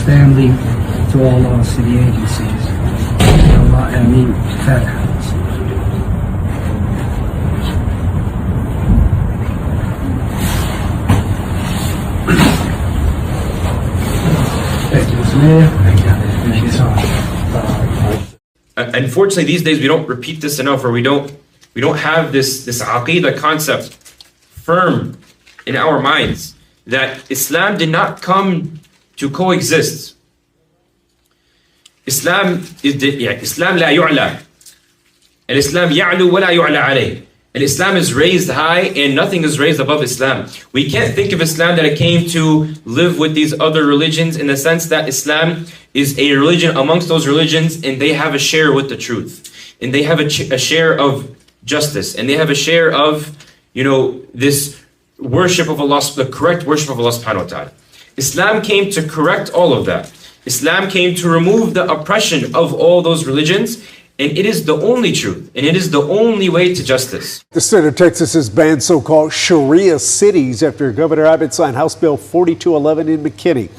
family, to all our city agencies. Allah Ameen. Fatiha. Thank you, Mr. Mayor. Thank you, Unfortunately, these days we don't repeat this enough, or we don't have this aqidah concept firm in our minds that Islam did not come to coexist. Islam لا يعلى. Islam يعلو ولا يعلى عليه. Islam is raised high and nothing is raised above Islam. We can't think of Islam that it came to live with these other religions, in the sense that Islam is a religion amongst those religions, and they have a share with the truth, and they have a share of justice, and they have a share of, this worship of Allah, the correct worship of Allah subhanahu wa ta'ala. Islam came to correct all of that. Islam came to remove the oppression of all those religions, and it is the only truth, and it is the only way to justice. The state of Texas has banned so-called Sharia cities after Governor Abbott signed House Bill 4211 in McKinney.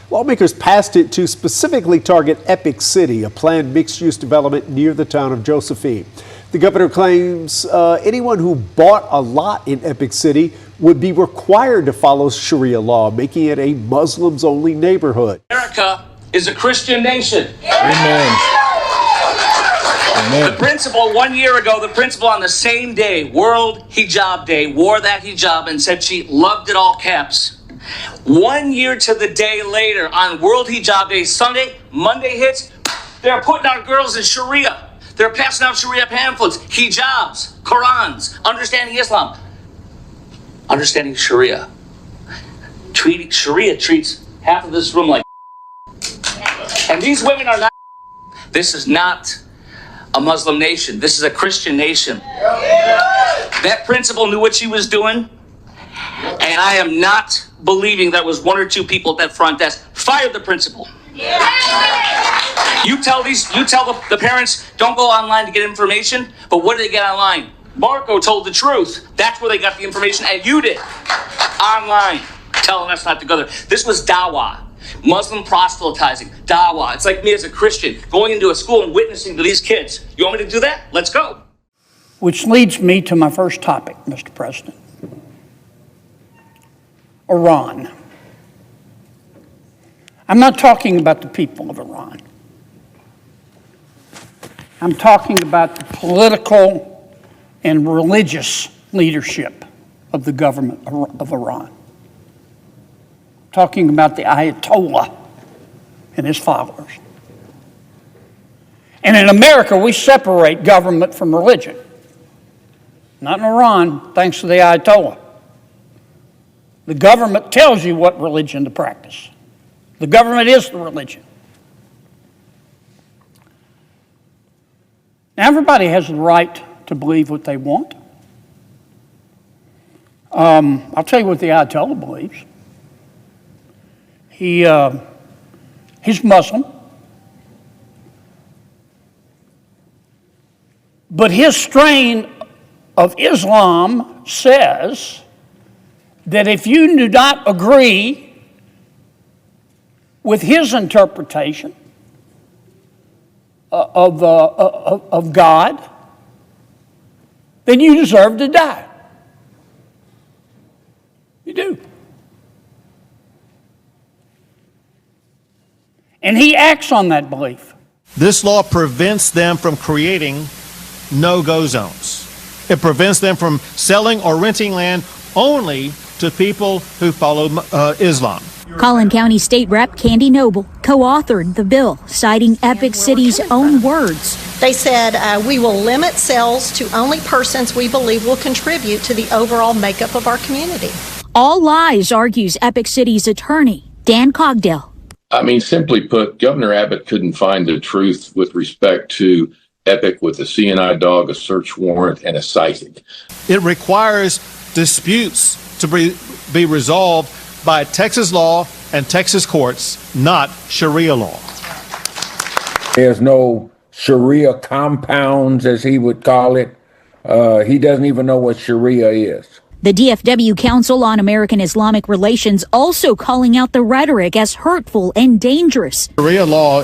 Lawmakers passed it to specifically target Epic City, a planned mixed-use development near the town of Josephine. The governor claims anyone who bought a lot in Epic City would be required to follow Sharia law, making it a Muslims-only neighborhood. America is a Christian nation. Amen. The principal, 1 year ago, the principal on the same day, World Hijab Day, wore that hijab and said she loved it, all caps. 1 year to the day later, on World Hijab Day, Sunday, Monday hits, they're putting our girls in Sharia. They're passing out Sharia pamphlets, hijabs, Qurans, understanding Islam, understanding Sharia. Sharia treats half of this room like and these women are not. This is not a Muslim nation. This is a Christian nation. That principal knew what she was doing, and I am not believing that was one or two people at that front desk. Fired the principal. You tell the parents, don't go online to get information, but what did they get online? Marco told the truth. That's where they got the information, and you did. Online, telling us not to go there. This was dawah. Muslim proselytizing, dawah. It's like me as a Christian going into a school and witnessing to these kids. You want me to do that? Let's go. Which leads me to my first topic, Mr. President. Iran. I'm not talking about the people of Iran. I'm talking about the political and religious leadership of the government of Iran. Talking about the Ayatollah and his followers. And in America, we separate government from religion. Not in Iran, thanks to the Ayatollah. The government tells you what religion to practice. The government is the religion. Now, everybody has the right to believe what they want. I'll tell you what the Ayatollah believes. He's Muslim, but his strain of Islam says that if you do not agree with his interpretation of God, then you deserve to die. You do. And he acts on that belief. This law prevents them from creating no-go zones. It prevents them from selling or renting land only to people who follow Islam. Collin County State Rep Candy Noble co-authored the bill, citing Epic City's own words. They said, we will limit sales to only persons we believe will contribute to the overall makeup of our community. All lies, argues Epic City's attorney, Dan Cogdell. I mean, simply put, Governor Abbott couldn't find the truth with respect to Epic with a CNI dog, a search warrant, and a citing. It requires disputes to be resolved by Texas law and Texas courts, not Sharia law. There's no Sharia compounds, as he would call it. He doesn't even know what Sharia is. The DFW Council on American Islamic Relations also calling out the rhetoric as hurtful and dangerous. Sharia law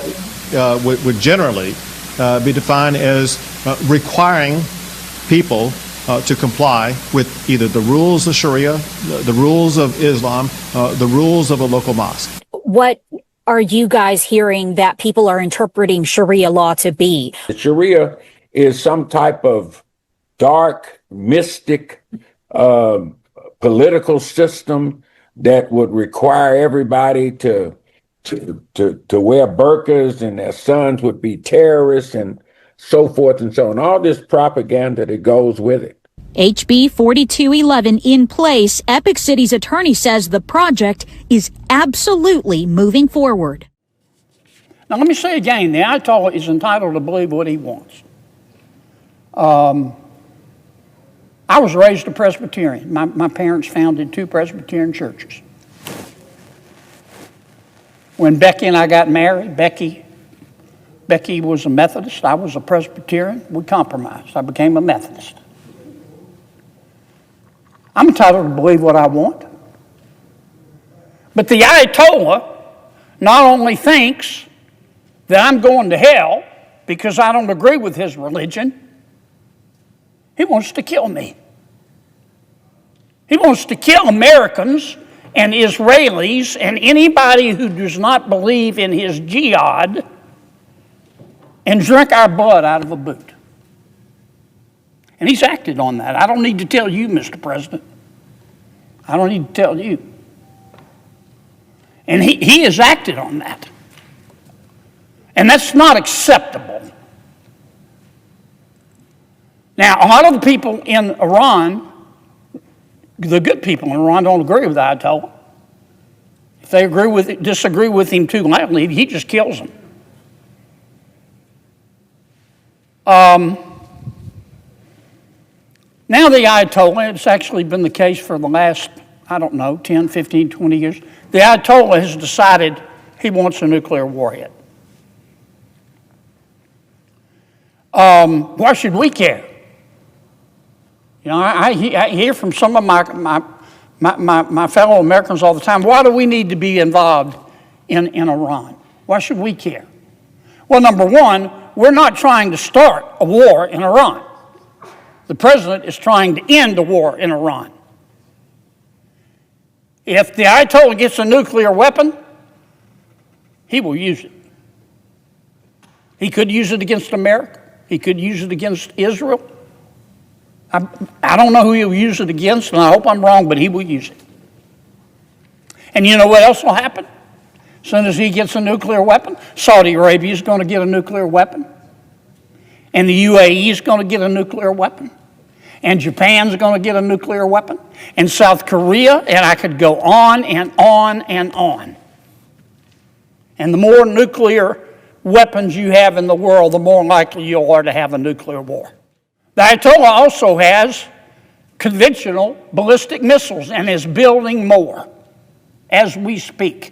would generally be defined as requiring people to comply with either the rules of Sharia, the rules of Islam, the rules of a local mosque. What are you guys hearing that people are interpreting Sharia law to be? The Sharia is some type of dark, mystic political system that would require everybody to wear burqas, and their sons would be terrorists and so forth and so on. All this propaganda that goes with it. HB 4211 in place, Epic City's attorney says the project is absolutely moving forward. Now, let me say again, the Ayatollah is entitled to believe what he wants. I was raised a Presbyterian. My parents founded 2 Presbyterian churches. When Becky and I got married, Becky was a Methodist, I was a Presbyterian. We compromised. I became a Methodist. I'm entitled to believe what I want. But the Ayatollah not only thinks that I'm going to hell because I don't agree with his religion, he wants to kill me. He wants to kill Americans and Israelis and anybody who does not believe in his jihad and drink our blood out of a boot. And he's acted on that. I don't need to tell you, Mr. President. I don't need to tell you. And he has acted on that. And that's not acceptable. Now, a lot of the people in Iran, the good people in Iran, don't agree with the Ayatollah. If they disagree with him too loudly, he just kills them. Now the Ayatollah, it's actually been the case for the last, 10, 15, 20 years. The Ayatollah has decided he wants a nuclear warhead. Why should we care? You know, I hear from some of my fellow Americans all the time, why do we need to be involved in Iran? Why should we care? Well, number one, we're not trying to start a war in Iran. The president is trying to end the war in Iran. If the Ayatollah gets a nuclear weapon, he will use it. He could use it against America. He could use it against Israel. I don't know who he'll use it against, and I hope I'm wrong, but he will use it. And you know what else will happen? As soon as he gets a nuclear weapon, Saudi Arabia is going to get a nuclear weapon. And the UAE is going to get a nuclear weapon. And Japan's going to get a nuclear weapon. And South Korea, and I could go on and on and on. And the more nuclear weapons you have in the world, the more likely you are to have a nuclear war. The Ayatollah also has conventional ballistic missiles and is building more as we speak.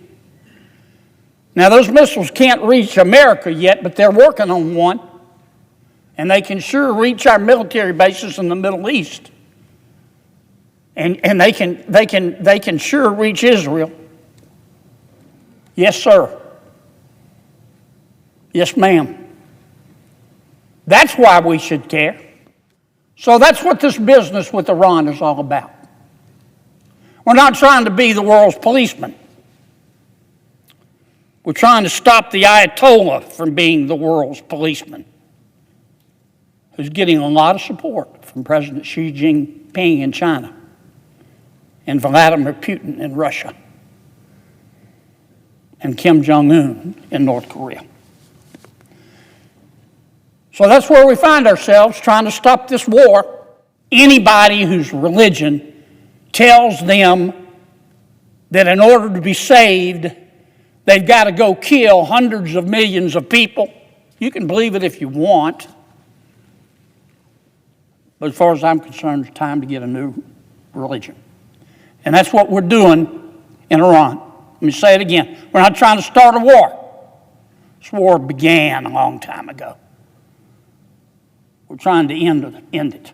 Now, those missiles can't reach America yet, but they're working on one. And they can sure reach our military bases in the Middle East. And they can sure reach Israel. Yes, sir. Yes, ma'am. That's why we should care. So that's what this business with Iran is all about. We're not trying to be the world's policeman. We're trying to stop the Ayatollah from being the world's policeman, who's getting a lot of support from President Xi Jinping in China and Vladimir Putin in Russia and Kim Jong-un in North Korea. So that's where we find ourselves, trying to stop this war. Anybody whose religion tells them that in order to be saved, they've got to go kill hundreds of millions of people, you can believe it if you want. But as far as I'm concerned, it's time to get a new religion. And that's what we're doing in Iran. Let me say it again. We're not trying to start a war. This war began a long time ago. We're trying to end it.